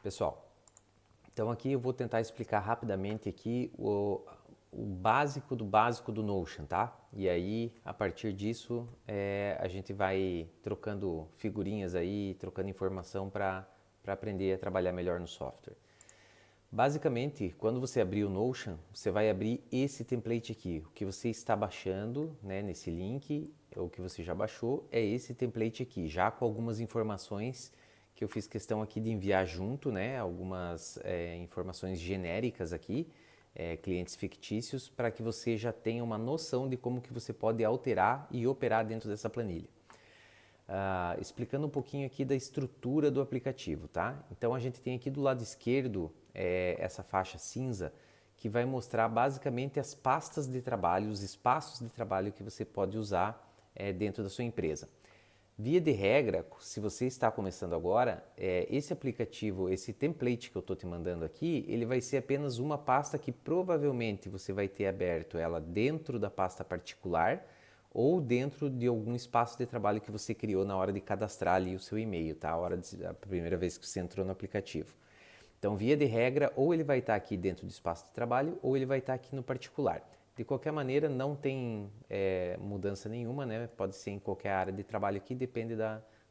Pessoal, então aqui eu vou tentar explicar rapidamente aqui o básico do Notion, tá? E aí, a partir disso, a gente vai trocando figurinhas aí, trocando informação para aprender a trabalhar melhor no software. Basicamente, quando você abrir o Notion, você vai abrir esse template aqui. O que você está baixando, né, nesse link, ou que você já baixou, é esse template aqui, já com algumas informações que eu fiz questão aqui de enviar junto, né, algumas informações genéricas aqui, clientes fictícios, para que você já tenha uma noção de como que você pode alterar e operar dentro dessa planilha. Explicando um pouquinho aqui da estrutura do aplicativo, tá? Então a gente tem aqui do lado esquerdo essa faixa cinza que vai mostrar basicamente as pastas de trabalho, os espaços de trabalho que você pode usar dentro da sua empresa. Via de regra, se você está começando agora, esse aplicativo, esse template que eu estou te mandando aqui, ele vai ser apenas uma pasta que provavelmente você vai ter aberto ela dentro da pasta particular ou dentro de algum espaço de trabalho que você criou na hora de cadastrar ali o seu e-mail, tá? A primeira vez que você entrou no aplicativo. Então, via de regra, ou ele vai estar aqui dentro do espaço de trabalho ou ele vai estar aqui no particular. De qualquer maneira, não tem mudança nenhuma, né? Pode ser em qualquer área de trabalho aqui, depende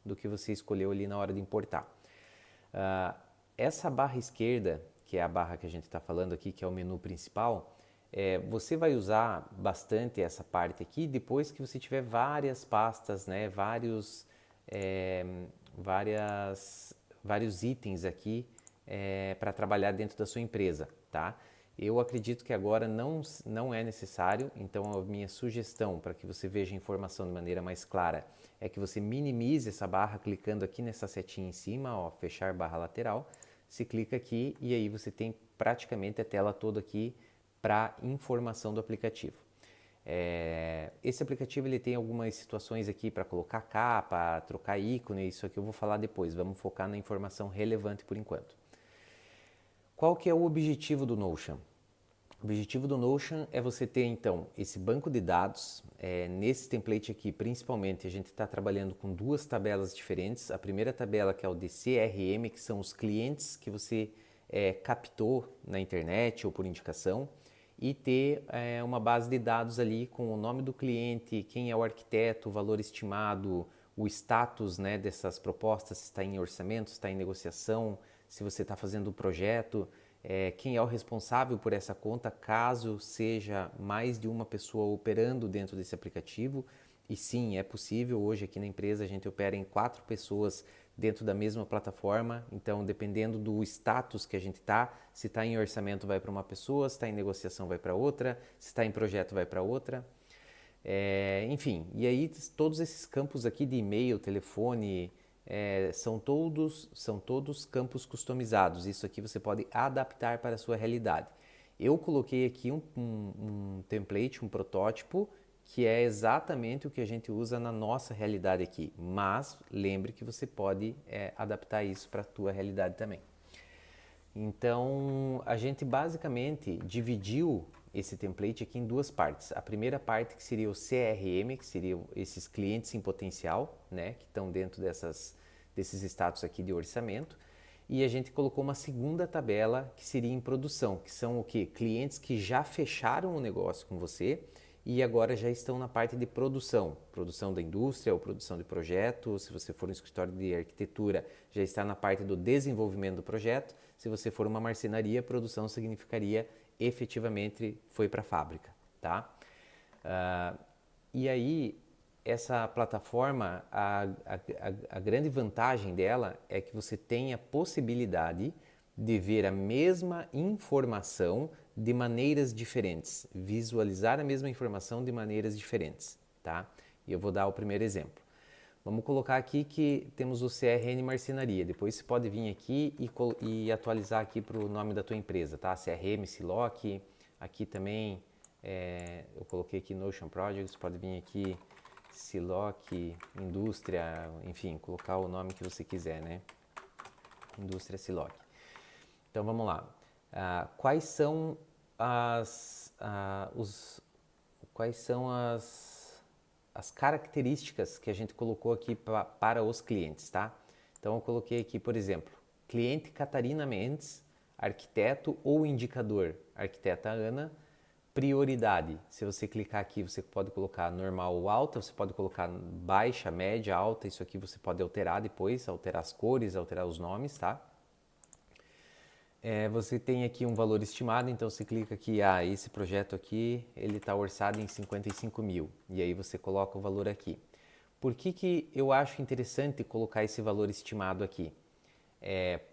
do que você escolheu ali na hora de importar. Essa barra esquerda, que é a barra que a gente está falando aqui, que é o menu principal, você vai usar bastante essa parte aqui depois que você tiver várias pastas, né? Vários itens aqui para trabalhar dentro da sua empresa, tá? Eu acredito que agora não é necessário, então a minha sugestão para que você veja a informação de maneira mais clara é que você minimize essa barra clicando aqui nessa setinha em cima, ó, fechar barra lateral. Se clica aqui e aí você tem praticamente a tela toda aqui para informação do aplicativo. Esse aplicativo ele tem algumas situações aqui para colocar capa, trocar ícone, isso aqui eu vou falar depois, vamos focar na informação relevante por enquanto. Qual que é o objetivo do Notion? O objetivo do Notion é você ter então esse banco de dados. Nesse template aqui, principalmente, a gente está trabalhando com duas tabelas diferentes. A primeira tabela que é o de CRM, que são os clientes que você captou na internet ou por indicação, e ter uma base de dados ali com o nome do cliente, quem é o arquiteto, o valor estimado, o status, né, dessas propostas, se está em orçamento, se está em negociação, se você está fazendo o projeto, quem é o responsável por essa conta, caso seja mais de uma pessoa operando dentro desse aplicativo. E sim, é possível, hoje aqui na empresa a gente opera em 4 pessoas dentro da mesma plataforma, então dependendo do status que a gente está, se está em orçamento vai para uma pessoa, se está em negociação vai para outra, se está em projeto vai para outra. Enfim, e aí todos esses campos aqui de e-mail, telefone, são todos campos customizados. Isso aqui você pode adaptar para a sua realidade. Eu coloquei aqui um template, um protótipo, que é exatamente o que a gente usa na nossa realidade aqui. Mas lembre que você pode adaptar isso para a tua realidade também. Então, a gente basicamente dividiu esse template aqui em duas partes. A primeira parte que seria o CRM, que seriam esses clientes em potencial, né, que estão dentro desses status aqui de orçamento. E a gente colocou uma segunda tabela que seria em produção, que são o quê? Clientes que já fecharam o negócio com você e agora já estão na parte de produção, produção da indústria ou produção de projeto. Se você for um escritório de arquitetura, já está na parte do desenvolvimento do projeto. Se você for uma marcenaria, produção significaria efetivamente foi para a fábrica, tá? E aí, essa plataforma, a grande vantagem dela é que você tem a possibilidade de ver a mesma informação de maneiras diferentes, visualizar a mesma informação de maneiras diferentes, tá? E eu vou dar o primeiro exemplo. Vamos colocar aqui que temos o CRM Marcenaria. Depois você pode vir aqui e atualizar aqui para o nome da tua empresa, tá? CRM, Siloc. Aqui também eu coloquei aqui Notion Projects. Pode vir aqui Siloc, Indústria, enfim, colocar o nome que você quiser, né? Indústria Siloc. Então vamos lá. Quais são as características que a gente colocou aqui para os clientes, tá? Então eu coloquei aqui, por exemplo, cliente Catarina Mendes, arquiteto ou indicador, arquiteta Ana, prioridade. Se você clicar aqui, você pode colocar normal ou alta, você pode colocar baixa, média, alta, isso aqui você pode alterar depois, alterar as cores, alterar os nomes, tá? Você tem aqui um valor estimado, então você clica aqui, esse projeto aqui, ele está orçado em 55 mil, e aí você coloca o valor aqui. Por que eu acho interessante colocar esse valor estimado aqui?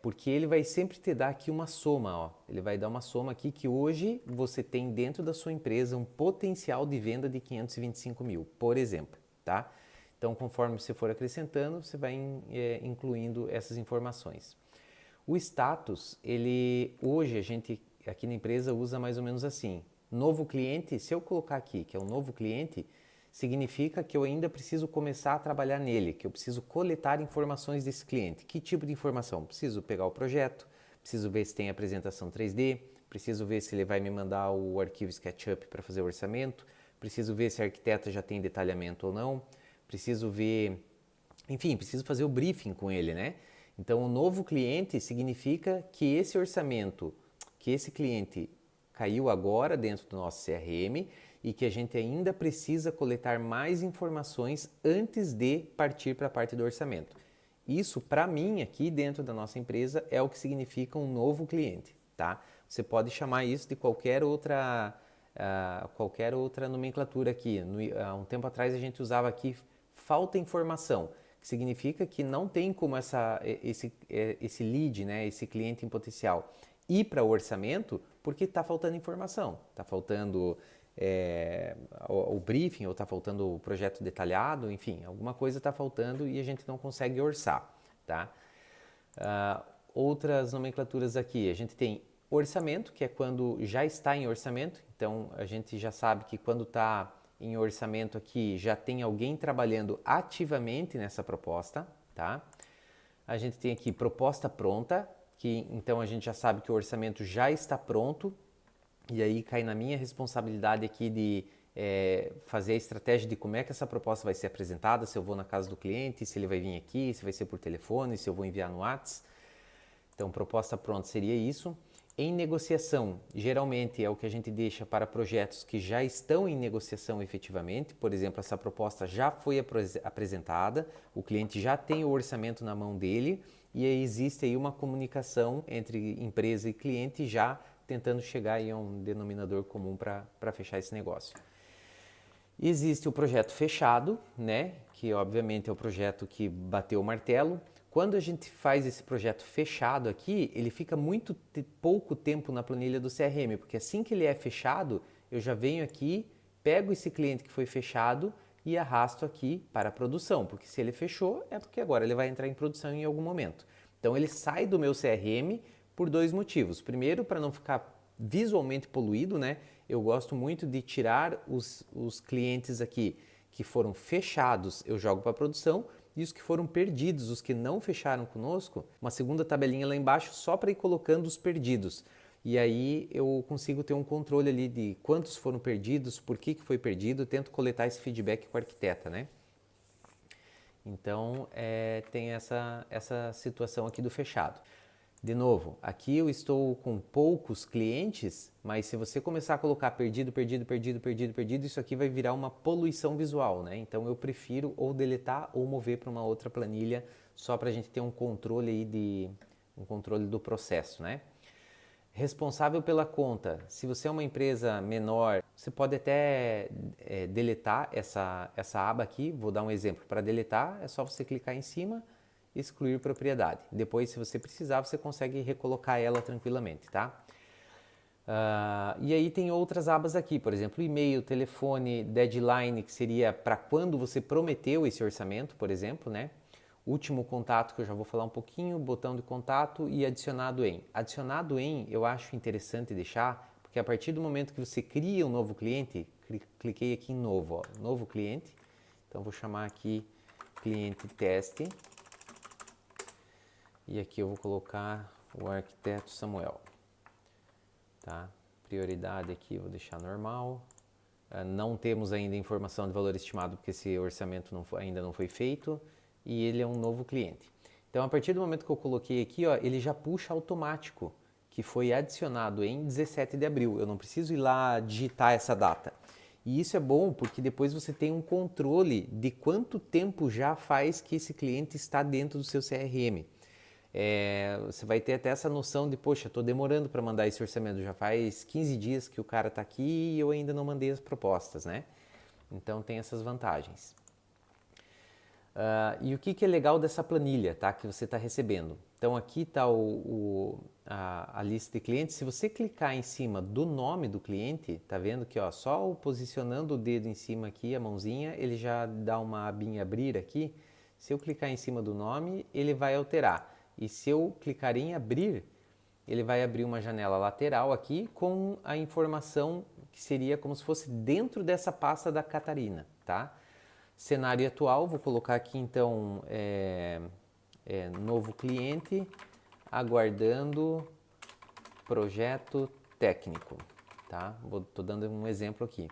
Porque ele vai sempre te dar aqui uma soma, ó. Ele vai dar uma soma aqui que hoje você tem dentro da sua empresa um potencial de venda de 525 mil, por exemplo, tá? Então, conforme você for acrescentando, você vai incluindo essas informações. O status, hoje a gente aqui na empresa usa mais ou menos assim. Novo cliente, se eu colocar aqui que é um novo cliente, significa que eu ainda preciso começar a trabalhar nele, que eu preciso coletar informações desse cliente. Que tipo de informação? Preciso pegar o projeto, preciso ver se tem apresentação 3D, preciso ver se ele vai me mandar o arquivo SketchUp para fazer o orçamento, preciso ver se a arquiteta já tem detalhamento ou não, preciso ver, enfim, preciso fazer o briefing com ele, né? Então, o novo cliente significa que esse orçamento, que esse cliente caiu agora dentro do nosso CRM e que a gente ainda precisa coletar mais informações antes de partir para a parte do orçamento. Isso, para mim, aqui dentro da nossa empresa, é o que significa um novo cliente, tá? Você pode chamar isso de qualquer outra nomenclatura aqui. Há um tempo atrás a gente usava aqui falta informação, que significa que não tem como esse lead, né, esse cliente em potencial, ir para o orçamento porque está faltando informação, está faltando o briefing ou está faltando o projeto detalhado, enfim, alguma coisa está faltando e a gente não consegue orçar, tá? Outras nomenclaturas aqui, a gente tem orçamento, que é quando já está em orçamento, então a gente já sabe que quando está em orçamento aqui já tem alguém trabalhando ativamente nessa proposta, tá? A gente tem aqui proposta pronta, que então a gente já sabe que o orçamento já está pronto, e aí cai na minha responsabilidade aqui de fazer a estratégia de como é que essa proposta vai ser apresentada, se eu vou na casa do cliente, se ele vai vir aqui, se vai ser por telefone, se eu vou enviar no WhatsApp. Então, proposta pronta seria isso. Em negociação, geralmente é o que a gente deixa para projetos que já estão em negociação efetivamente. Por exemplo, essa proposta já foi apresentada, o cliente já tem o orçamento na mão dele e aí existe aí uma comunicação entre empresa e cliente já tentando chegar aí a um denominador comum para fechar esse negócio. Existe o projeto fechado, né? Que obviamente é o projeto que bateu o martelo. Quando a gente faz esse projeto fechado aqui, ele fica pouco tempo na planilha do CRM, porque assim que ele é fechado, eu já venho aqui, pego esse cliente que foi fechado e arrasto aqui para a produção, porque se ele fechou, é porque agora ele vai entrar em produção em algum momento. Então ele sai do meu CRM por dois motivos. Primeiro, para não ficar visualmente poluído, né? Eu gosto muito de tirar os clientes aqui que foram fechados, eu jogo para a produção, e os que foram perdidos, os que não fecharam conosco, uma segunda tabelinha lá embaixo só para ir colocando os perdidos. E aí eu consigo ter um controle ali de quantos foram perdidos, por que foi perdido, tento coletar esse feedback com a arquiteta, né? Então tem essa situação aqui do fechado. De novo, aqui eu estou com poucos clientes, mas se você começar a colocar perdido, isso aqui vai virar uma poluição visual, né? Então eu prefiro ou deletar ou mover para uma outra planilha só para a gente ter um controle aí um controle do processo, né? Responsável pela conta. Se você é uma empresa menor, você pode até deletar essa aba aqui. Vou dar um exemplo. Para deletar, é só você clicar em cima, excluir propriedade. Depois, se você precisar, você consegue recolocar ela tranquilamente, tá? E aí tem outras abas aqui, por exemplo, e-mail, telefone, deadline, que seria para quando você prometeu esse orçamento, por exemplo, né? Último contato, que eu já vou falar um pouquinho, botão de contato e adicionado em. Adicionado em, eu acho interessante deixar, porque a partir do momento que você cria um novo cliente, cliquei aqui em novo, ó, novo cliente, então vou chamar aqui cliente teste, e aqui eu vou colocar o arquiteto Samuel, tá? Prioridade aqui eu vou deixar normal. Não temos ainda informação de valor estimado porque esse orçamento ainda não foi feito e ele é um novo cliente. Então, a partir do momento que eu coloquei aqui, ó, ele já puxa automático, que foi adicionado em 17 de abril. Eu não preciso ir lá digitar essa data. E isso é bom porque depois você tem um controle de quanto tempo já faz que esse cliente está dentro do seu CRM. Você vai ter até essa noção de, poxa, estou demorando para mandar esse orçamento, já faz 15 dias que o cara está aqui e eu ainda não mandei as propostas, né? Então tem essas vantagens. E o que é legal dessa planilha, tá? Que você está recebendo. Então aqui está a lista de clientes. Se você clicar em cima do nome do cliente, tá vendo que ó, só posicionando o dedo em cima aqui, a mãozinha, ele já dá uma abinha abrir aqui. Se eu clicar em cima do nome, ele vai alterar. E se eu clicar em abrir, ele vai abrir uma janela lateral aqui com a informação que seria como se fosse dentro dessa pasta da Catarina, tá? Cenário atual, vou colocar aqui então novo cliente, aguardando projeto técnico, tá? Tô dando um exemplo aqui.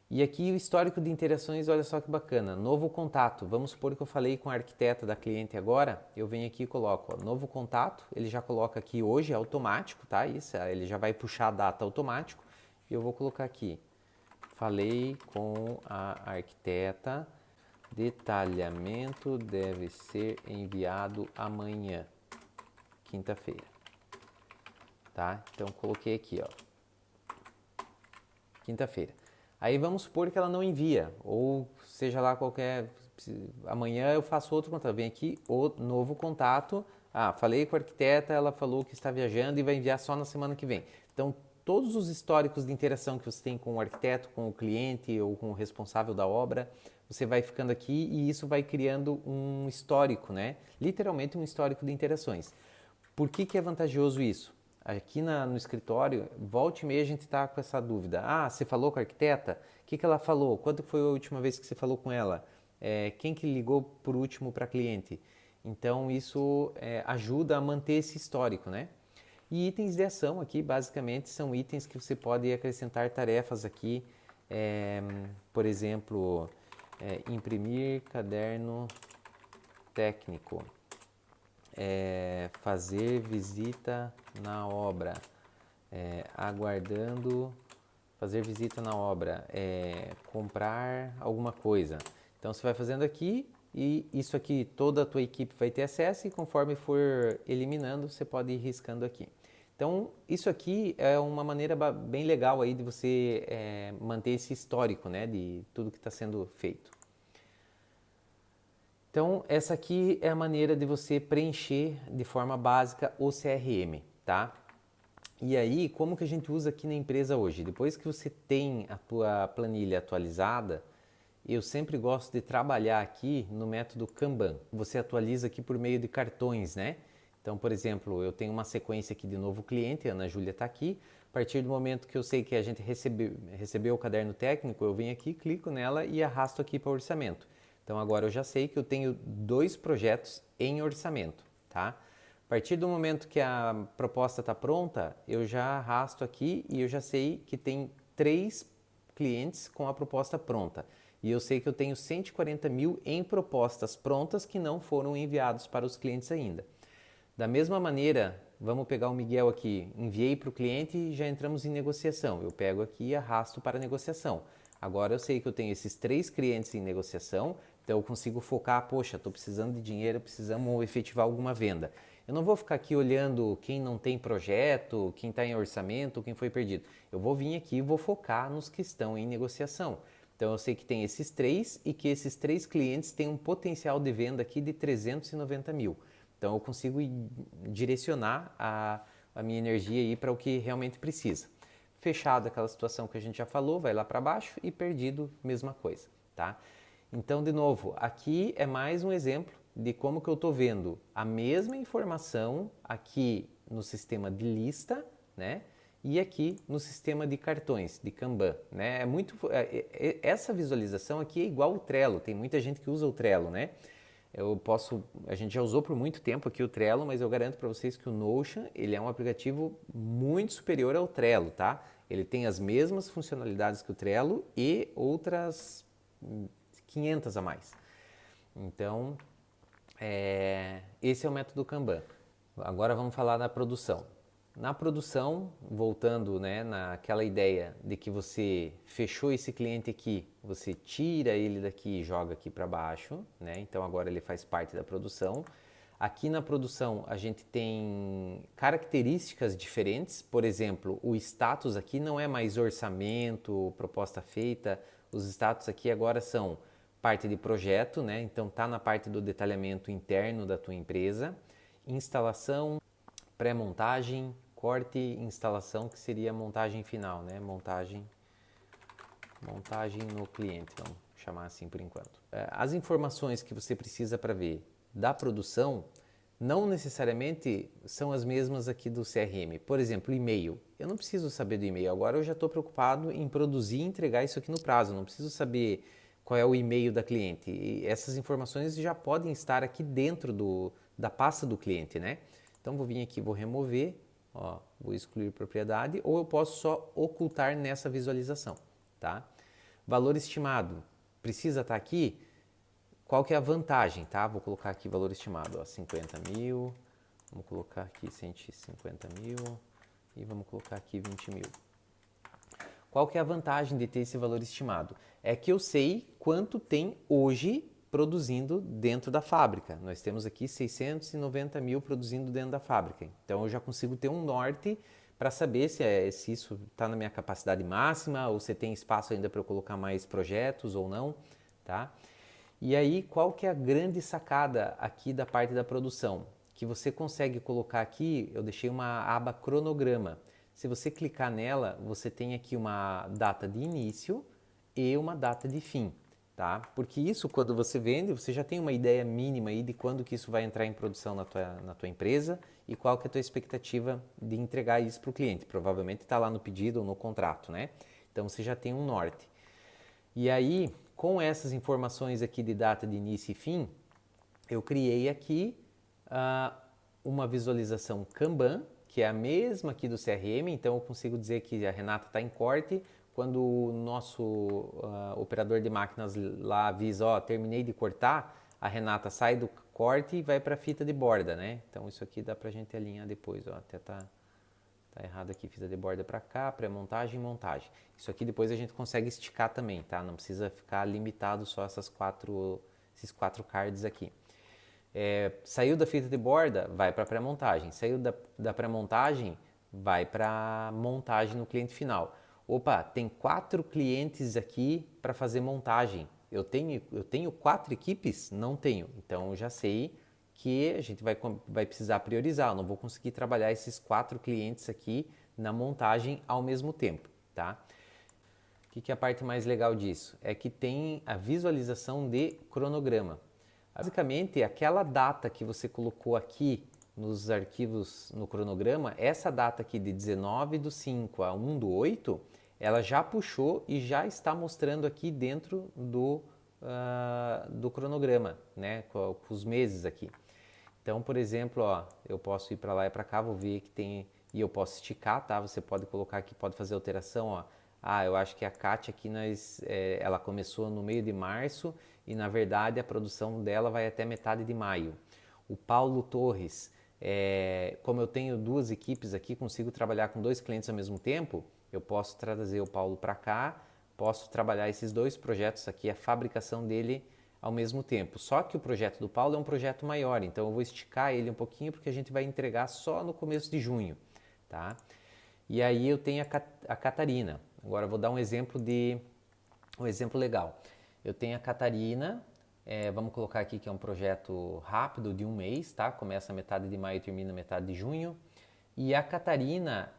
E aqui o histórico de interações, olha só que bacana, novo contato. Vamos supor que eu falei com a arquiteta da cliente agora, eu venho aqui e coloco ó, novo contato, ele já coloca aqui hoje, é automático, tá? Isso, ele já vai puxar a data automático. E eu vou colocar aqui, falei com a arquiteta, detalhamento deve ser enviado amanhã, quinta-feira, tá? Então coloquei aqui, ó, quinta-feira. Aí vamos supor que ela não envia, ou seja lá qualquer, amanhã eu faço outro contato, vem aqui o novo contato, falei com a arquiteta, ela falou que está viajando e vai enviar só na semana que vem. Então todos os históricos de interação que você tem com o arquiteto, com o cliente ou com o responsável da obra, você vai ficando aqui e isso vai criando um histórico, né? Literalmente um histórico de interações. Por que é vantajoso isso? Aqui no escritório, volta e meia a gente está com essa dúvida. Você falou com a arquiteta? O que ela falou? Quando foi a última vez que você falou com ela? Quem que ligou por último para cliente? Então isso ajuda a manter esse histórico, né? E itens de ação aqui, basicamente, são itens que você pode acrescentar tarefas aqui. Por exemplo, imprimir caderno técnico. Fazer visita na obra, aguardando fazer visita na obra, comprar alguma coisa. Então você vai fazendo aqui e isso aqui toda a tua equipe vai ter acesso e conforme for eliminando você pode ir riscando aqui. Então isso aqui é uma maneira bem legal aí de você manter esse histórico, né, de tudo que está sendo feito. Então, essa aqui é a maneira de você preencher de forma básica o CRM, tá? E aí, como que a gente usa aqui na empresa hoje? Depois que você tem a tua planilha atualizada, eu sempre gosto de trabalhar aqui no método Kanban. Você atualiza aqui por meio de cartões, né? Então, por exemplo, eu tenho uma sequência aqui de novo cliente, a Ana Júlia está aqui. A partir do momento que eu sei que a gente recebeu o caderno técnico, eu venho aqui, clico nela e arrasto aqui para o orçamento. Então agora eu já sei que eu tenho 2 projetos em orçamento, tá? A partir do momento que a proposta está pronta, eu já arrasto aqui e eu já sei que tem 3 clientes com a proposta pronta. E eu sei que eu tenho 140 mil em propostas prontas que não foram enviados para os clientes ainda. Da mesma maneira, vamos pegar o Miguel aqui, enviei para o cliente e já entramos em negociação. Eu pego aqui e arrasto para a negociação. Agora eu sei que eu tenho esses 3 clientes em negociação, então eu consigo focar, poxa, estou precisando de dinheiro, precisamos efetivar alguma venda. Eu não vou ficar aqui olhando quem não tem projeto, quem está em orçamento, quem foi perdido. Eu vou vir aqui e vou focar nos que estão em negociação. Então eu sei que tem esses 3 e que esses 3 clientes têm um potencial de venda aqui de 390 mil. Então eu consigo direcionar a minha energia aí para o que realmente precisa. Fechado aquela situação que a gente já falou, vai lá para baixo e perdido, mesma coisa, tá? Então, de novo, aqui é mais um exemplo de como que eu estou vendo a mesma informação aqui no sistema de lista, né? E aqui no sistema de cartões, de Kanban, né? Essa visualização aqui é igual o Trello, tem muita gente que usa o Trello, né? A gente já usou por muito tempo aqui o Trello, mas eu garanto para vocês que o Notion, ele é um aplicativo muito superior ao Trello, tá? Ele tem as mesmas funcionalidades que o Trello e outras 500 a mais. Então, Esse é o método Kanban. Agora vamos falar da produção. Na produção, voltando, né, naquela ideia de que você fechou esse cliente aqui, você tira ele daqui e joga aqui para baixo, né? Então agora ele faz parte da produção. Aqui na produção a gente tem características diferentes, por exemplo, o status aqui não é mais orçamento, proposta feita, os status aqui agora são parte de projeto, né? Então tá na parte do detalhamento interno da tua empresa, instalação, pré-montagem, corte, instalação, que seria a montagem final, né? Montagem no cliente, vamos chamar assim por enquanto. As informações que você precisa para ver da produção não necessariamente são as mesmas aqui do CRM. Por exemplo, e-mail. Eu não preciso saber do e-mail. Agora eu já estou preocupado em produzir e entregar isso aqui no prazo. Eu não preciso saber qual é o e-mail da cliente. E essas informações já podem estar aqui dentro da pasta do cliente, né? Então vou vir aqui, vou remover, ó, vou excluir propriedade, ou eu posso só ocultar nessa visualização, tá? Valor estimado, precisa estar aqui? Qual que é a vantagem, tá? Vou colocar aqui valor estimado, ó, 50 mil, vamos colocar aqui 150 mil e vamos colocar aqui 20 mil. Qual que é a vantagem de ter esse valor estimado? É que eu sei quanto tem hoje produzindo dentro da fábrica. Nós temos aqui 690 mil produzindo dentro da fábrica. Então eu já consigo ter um norte para saber se isso está na minha capacidade máxima ou se tem espaço ainda para eu colocar mais projetos ou não, tá? E aí, qual que é a grande sacada aqui da parte da produção? Que você consegue colocar aqui, eu deixei uma aba cronograma. Se você clicar nela, você tem aqui uma data de início e uma data de fim, tá? Porque isso, quando você vende, você já tem uma ideia mínima aí de quando que isso vai entrar em produção na tua empresa e qual que é a tua expectativa de entregar isso para o cliente. Provavelmente está lá no pedido ou no contrato, né? Então, você já tem um norte. E aí, com essas informações aqui de data de início e fim, eu criei aqui uma visualização Kanban, que é a mesma aqui do CRM, então eu consigo dizer que a Renata está em corte, quando o nosso operador de máquinas lá avisa, ó, terminei de cortar, a Renata sai do corte e vai para a fita de borda, né? Então isso aqui dá para a gente alinhar depois, ó, até tá errado aqui, fita de borda para cá, pré-montagem e montagem. Isso aqui depois a gente consegue esticar também, tá? Não precisa ficar limitado só esses quatro cards aqui. Saiu da fita de borda, vai para pré-montagem. Saiu da pré-montagem, vai para montagem no cliente final. Opa, tem 4 clientes aqui para fazer montagem. Eu tenho 4 equipes? Não tenho. Então eu já sei que a gente vai precisar priorizar. Eu não vou conseguir trabalhar esses 4 clientes aqui na montagem ao mesmo tempo, tá? O que é a parte mais legal disso? É que tem a visualização de cronograma. Basicamente, aquela data que você colocou aqui nos arquivos no cronograma, essa data aqui de 19/5 a 1/8, ela já puxou e já está mostrando aqui dentro do cronograma, né, com os meses aqui. Então, por exemplo, ó, eu posso ir para lá e para cá, vou ver que tem, e eu posso esticar, tá? Você pode colocar aqui, pode fazer alteração, ó. Eu acho que a Kátia aqui, ela começou no meio de março e, na verdade, a produção dela vai até metade de maio. O Paulo Torres, como eu tenho 2 equipes aqui, consigo trabalhar com 2 clientes ao mesmo tempo, eu posso trazer o Paulo para cá, posso trabalhar esses 2 projetos aqui, a fabricação dele ao mesmo tempo. Só que o projeto do Paulo é um projeto maior, então eu vou esticar ele um pouquinho porque a gente vai entregar só no começo de junho, tá? E aí eu tenho a Catarina. Agora eu vou dar um exemplo legal. Eu tenho a Catarina, vamos colocar aqui que é um projeto rápido de 1 mês, tá? Começa metade de maio e termina metade de junho. E a Catarina,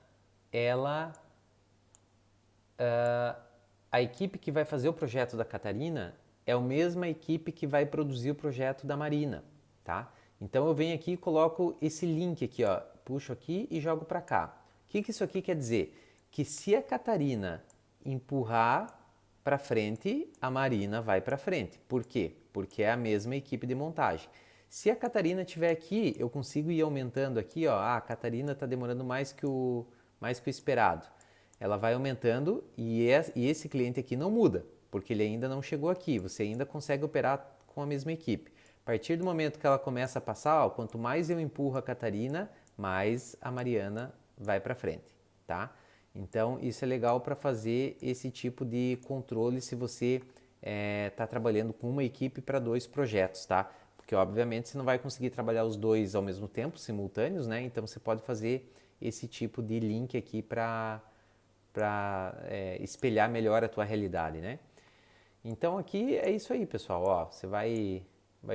a equipe que vai fazer o projeto da Catarina é a mesma equipe que vai produzir o projeto da Marina, tá? Então eu venho aqui e coloco esse link aqui, ó, puxo aqui e jogo para cá. O que isso aqui quer dizer? Que se a Catarina empurrar para frente, a Marina vai para frente. Por quê? Porque é a mesma equipe de montagem. Se a Catarina estiver aqui, eu consigo ir aumentando aqui, ó, a Catarina está demorando mais que o esperado. Ela vai aumentando e esse cliente aqui não muda, porque ele ainda não chegou aqui. Você ainda consegue operar com a mesma equipe. partir do momento que ela começa a passar, ó, quanto mais eu empurro a Catarina, mais a Mariana vai para frente, tá? Então isso é legal para fazer esse tipo de controle se você está trabalhando com uma equipe para 2 projetos, tá? Porque obviamente você não vai conseguir trabalhar os 2 ao mesmo tempo, simultâneos, né? Então você pode fazer esse tipo de link aqui para espelhar melhor a tua realidade, né? Então aqui é isso aí, pessoal. Ó, você vai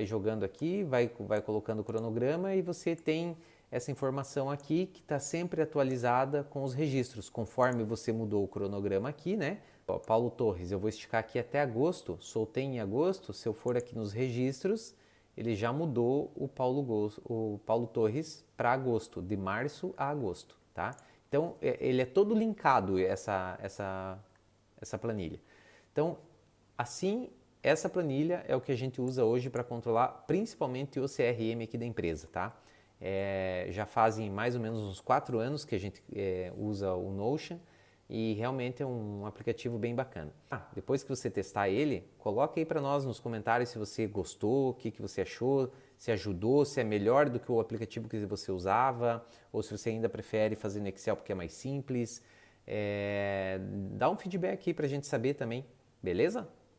jogando aqui, vai colocando o cronograma e você tem essa informação aqui que está sempre atualizada com os registros, conforme você mudou o cronograma aqui, né? Ó, Paulo Torres, eu vou esticar aqui até agosto, soltei em agosto, se eu for aqui nos registros, ele já mudou o Paulo Torres para agosto, de março a agosto, tá? Então ele é todo linkado essa planilha. Então assim, essa planilha é o que a gente usa hoje para controlar principalmente o CRM aqui da empresa, tá? Já fazem mais ou menos uns 4 anos que a gente usa o Notion e realmente é um aplicativo bem bacana. Depois que você testar ele, coloca aí para nós nos comentários se você gostou, o que você achou, se ajudou, se é melhor do que o aplicativo que você usava ou se você ainda prefere fazer no Excel porque é mais simples. Dá um feedback aí para a gente saber também, beleza?